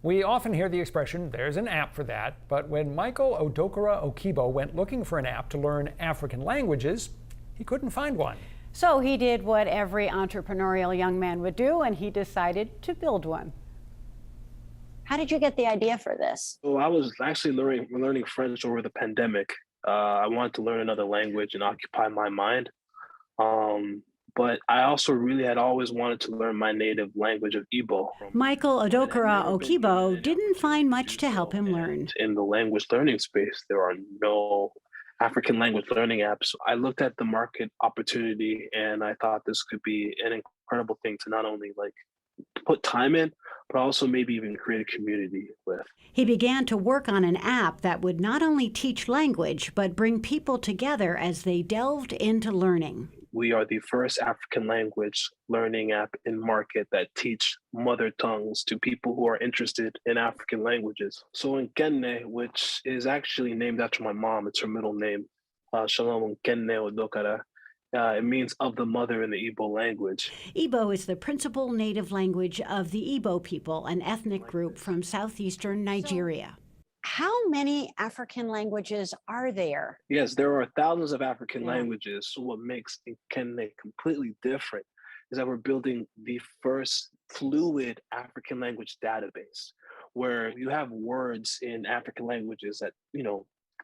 We often hear the expression, there's an app for that, but when Michael Odokara-Okigbo went looking for an app to learn African languages, he couldn't find one. So he did what every entrepreneurial young man would do, and he decided to build one. How did you get the idea for this? So I was actually learning French over the pandemic. I wanted to learn another language and occupy my mind. But I also really had always wanted to learn my native language of Igbo. Michael Odokara-Okigbo didn't find much to help him learn. In the language learning space, there are no African language learning apps. I looked at the market opportunity and I thought this could be an incredible thing to not only put time in, but also maybe even create a community with. He began to work on an app that would not only teach language, but bring people together as they delved into learning. We are the first African language learning app in market that teach mother tongues to people who are interested in African languages. So in Nkenne, which is actually named after my mom, it's her middle name, Shalom Nkenne Odokara. It means of the mother in the Igbo language. Igbo is the principal native language of the Igbo people, an ethnic group from southeastern Nigeria. How many African languages are there? Yes, there are thousands of African languages. So what makes Nkenne completely different is that we're building the first fluid African language database where you have words in African languages that,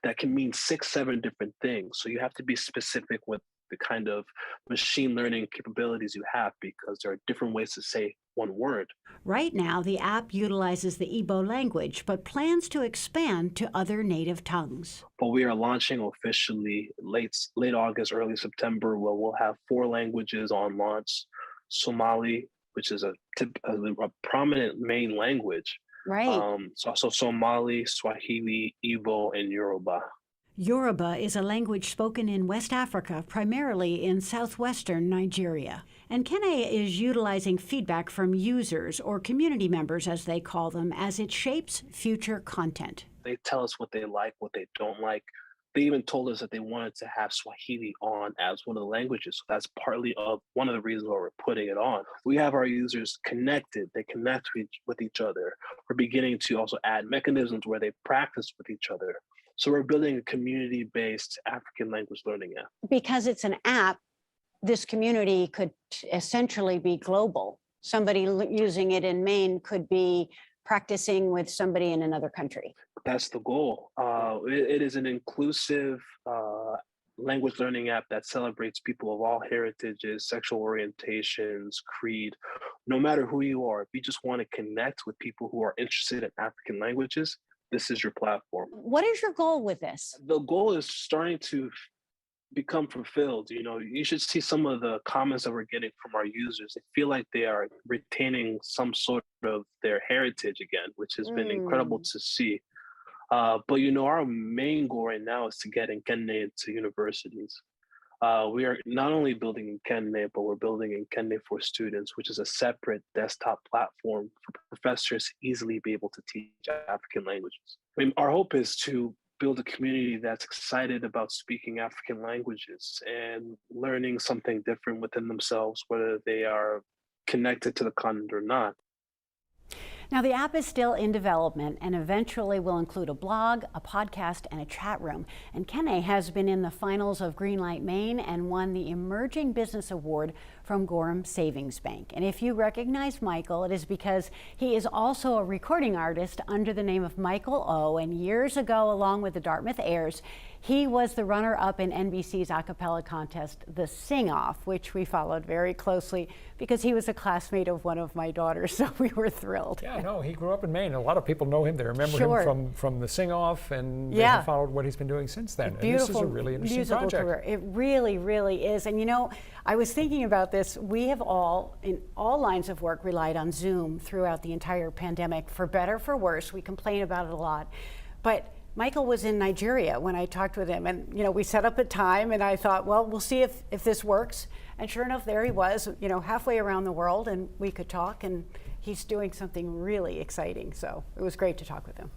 that can mean 6, 7 different things. So you have to be specific with the kind of machine learning capabilities you have because there are different ways to say one word. Right now, the app utilizes the Igbo language, but plans to expand to other native tongues. But we are launching officially late August, early September, where we'll have 4 languages on launch. Somali, which is a prominent main language. Right. So Somali, Swahili, Igbo, and Yoruba. Yoruba is a language spoken in West Africa, primarily in southwestern Nigeria. And Nkenne is utilizing feedback from users, or community members as they call them, as it shapes future content. They tell us what they like, what they don't like. They even told us that they wanted to have Swahili on as one of the languages. So that's partly of one of the reasons why we're putting it on. We have our users connected. They connect with each other. We're beginning to also add mechanisms where they practice with each other. So we're building a community-based African language learning app. Because it's an app, this community could essentially be global. Somebody using it in Maine could be practicing with somebody in another country. That's the goal. It is an inclusive language learning app that celebrates people of all heritages, sexual orientations, creed. No matter who you are, if you just want to connect with people who are interested in African languages, this is your platform. What is your goal with this? The goal is starting to become fulfilled. You should see some of the comments that we're getting from our users. They feel like they are retaining some sort of their heritage again, which has been incredible to see. But our main goal right now is to get Nkenne into universities. We are not only building Nkenne, but we're building Nkenne for Students, which is a separate desktop platform for professors to easily be able to teach African languages. Our hope is to build a community that's excited about speaking African languages and learning something different within themselves, whether they are connected to the continent or not. Now, the app is still in development and eventually will include a blog, a podcast, and a chat room. And Nkenne has been in the finals of Greenlight Maine and won the Emerging Business Award from Gorham Savings Bank. And if you recognize Michael, it is because he is also a recording artist under the name of Michael O. And years ago, along with the Dartmouth Airs, he was the runner-up in NBC's a cappella contest, The Sing-Off, which we followed very closely because he was a classmate of one of my daughters, so we were thrilled. Yeah, no, he grew up in Maine. A lot of people know him. They remember him from The Sing-Off, and they have followed what he's been doing since then. And this is a really interesting project. Career. It really, really is. And I was thinking about this. We have all, in all lines of work, relied on Zoom throughout the entire pandemic, for better, for worse. We complain about it a lot. But Michael was in Nigeria when I talked with him, and we set up a time, and I thought, well, we'll see if this works. And sure enough, there he was, halfway around the world, and we could talk, and he's doing something really exciting. So it was great to talk with him.